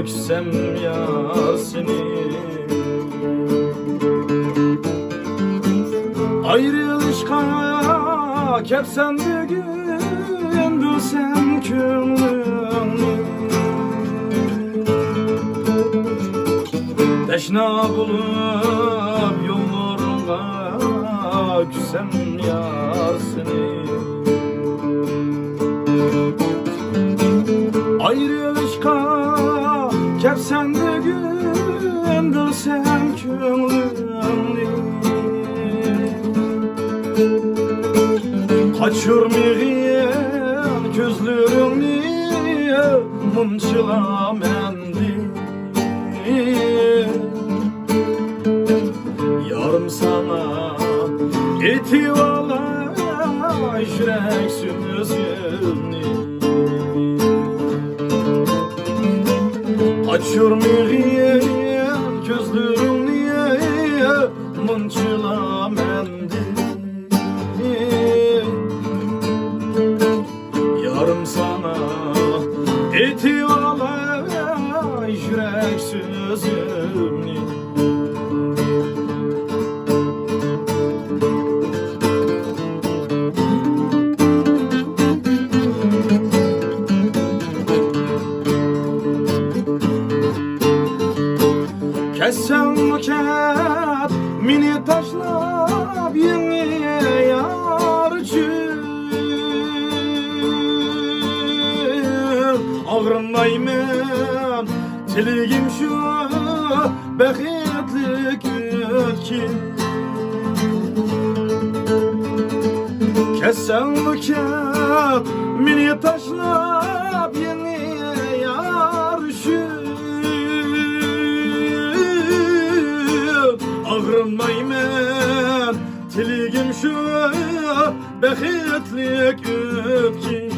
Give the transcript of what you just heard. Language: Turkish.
küsem yar seni. Ayrılışka kepsen bir gün bilsem könlümü. Teşna bulup yollarına küsem yar seni. Ayrılışka kepsen bir gün bilsem könlümü. Kaçırmayın gözlerini mınçıla mendi. Yarım sana etivala yürek sözünü. Kaçırmayın gözlerini mınçıla mendi. Yarım sana etivala yürek sözümni. Kessem ket mini taşlap yeni yarcı. Ağrınmayman tiligim şu beketlik ki. Kessem ket mini taşlap yeni yarşı. Ağrınmayman tiligim şu beketlik ki.